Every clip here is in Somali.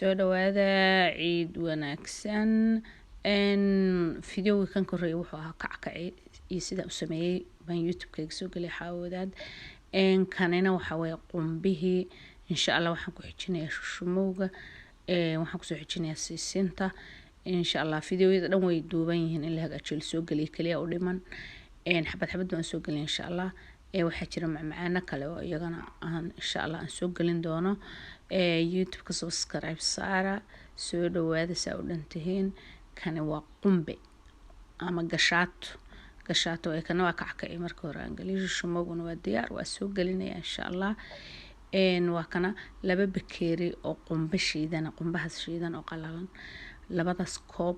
soo dhawaada ciid wanaagsan video kan koreey wuxuu ahaa kackaci iyo sida uu sameeyay baan youtube-kayga soo galay xaawadaad kanina waxa way qumbihii insha Allah waxaan ku xijinayaa shushumowga waxaan ku soo xijinayaa siisinta insha Allah videoyada dhan way duuban yihiin in la hagaajiyo soo galay kaliya u dhiman xabad baan soo galay insha Allah waxa jira macmacaana kale oo iyagana aan insha Allah aan soo galin doono youtube-ka subscribe saara soo dhawaada saa u dhantihiin kani waa qumbe ama gashaato kana waa kackaci marka hore aan galiyo shumowguna waa diyaar waa soo galinaya insha Allah waa kana laba bakeeri oo qumbe shiidan qumbahaas shiidan oo qalalan labadaas koob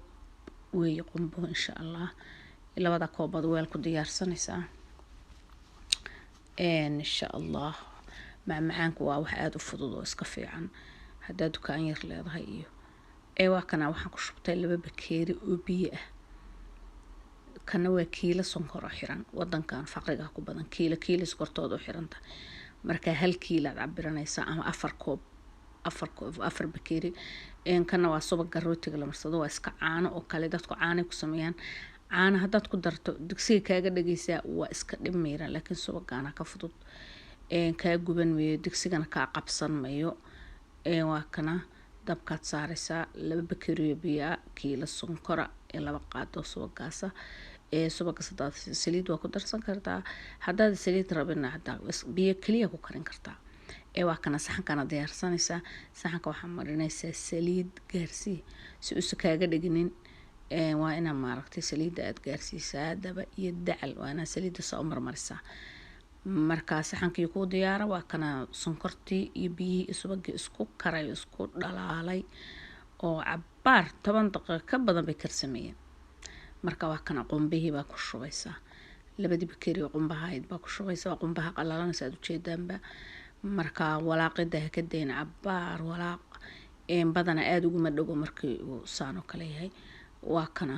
way qumbo insha Allah labada koobad weel ku diyaarsanaysaa insha Allah macmacaanku waa wax aad u fudud oo iska fiican hadaa dukaan yar leedahay iyo waa kana waxaan ku shubtay laba bakeeri oo biyo ah kana waa kiilo sonkor xiran wadankan faqriga ku badan kiilo sonkortooda xiranta marka hal kiilo aad cabiranaysa ama afar bakeeri kana waa subag rootiga la marsado waa iska caano oo kale dadku caano ku sameeyaan caana hadaad ku darto digsiga kaaga dhageysaa waa iska dhimeyra laakiin subagaana ka fudud ka guban meeyo digsigana ka qabsan mayo waa kana dabkaad saaraysaa laba bakeeri biyo kiilo sonkora laba qaado subagaasa subagaas hadaad saliid waa ku darsan kartaa hadaad saliid rabina hadaa biyo kaliya ku karin kartaa waa kana saxankana diyaarsanaysaa saxanka waxaa marinaysaa saliid gaarsi si uu kaaga dhiginin waa ina maaragtay saliida aad gaarsiisaa daba iyo dacal waa ina saliida soo marmarisaa marka saxankii ku diyaara waa kana sonkortii iyo biyihii subagii isku karay isku dhalaalay oo cabaar 10 daqiiqo ka badan bay karsameeyeen marka waa kana qumbihii baa ku shubaysaa labadii bakeeri qumbahayd baa ku shubaysaa qumbaha qalalan saad u jeedaanba marka walaaqida ka deyn cabaar walaaq badana aad ugu madhogo markii uu saano kale yahay waa kana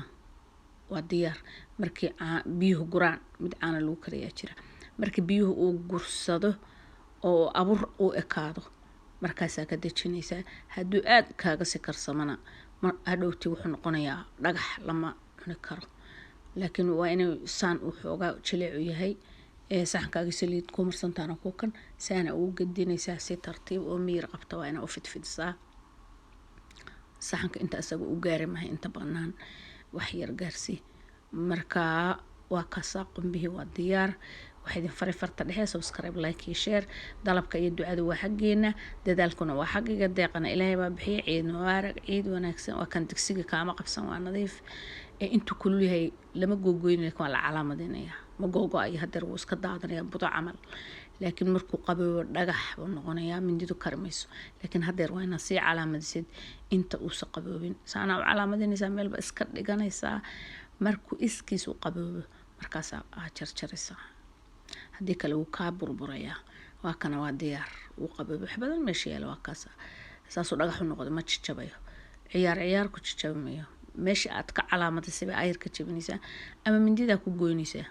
waa diyaar markii biyuhu guraan mid aan lagu kariyaa jira markii biyuhu uu gursado oo abur uu ekaado markaas ka dejinaysaa haduu aad kaaga si karsamana hadhowti wuxuu noqonayaa dhagax lama cuni karo laakiin waa inuu saan uu xoogaa jileecu yahay saxankaaga saliid ku marsantaana ku kan saana uu gadinaysaa si tartiib oo miir qabta waa inuu fidfidisaa saxanka inta asaga u gaaray ma inta banaan wax yar gaarsi marka waa ka qumbihi waa diyaar waxay farta dhexe subscribe like iyo share dalabka iyo ducada waa xageena dadaalkuna waa xaqiiqa deeqana ilaahay baa bixiyo ciid mubarak ciid wanaagsan waa kan digsiga kaama qabsan waa nadiif intu kulul yahay lama googooyin laakiin la calaamadinaya ma googo ay hadeer uu iska daadanaya budo camal laakiin markuu qaboobo dhagax uu noqonayaa mindidu karmayso laakiin hadeer waa ina si calaamadisid inta uu sa qaboobin saana calaamadinaysa meelba iska dhiganaysa markuu iskiis u qaboobo markaas aad jarjaraysa hadii kale uu ka burburaya waa kana waa diyaar uu qaboobo wax badan meesha yaalo waa kaas saasoo dhagax u noqdo ma jijabayo ciyaar ku jijabayo meesha aad ka calaamadisay ayr ka jabinaysa ama mindida ku goynaysa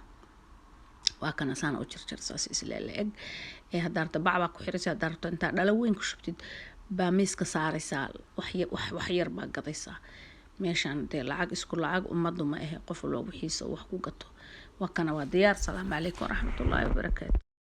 waa kana saan u jarjarsaas isla leeg hadaarta bacba ku xiraysa hadaarta inta dhala weyn ku shubtid baa miiska saaraysa wax yar baa gadaysa meeshan lacag isku lacag umadu ma qof loo wixiisa wax ku gato waa kana waa diyaar. Salaamu calaykum waraxmatullaahi wabarakaatuh.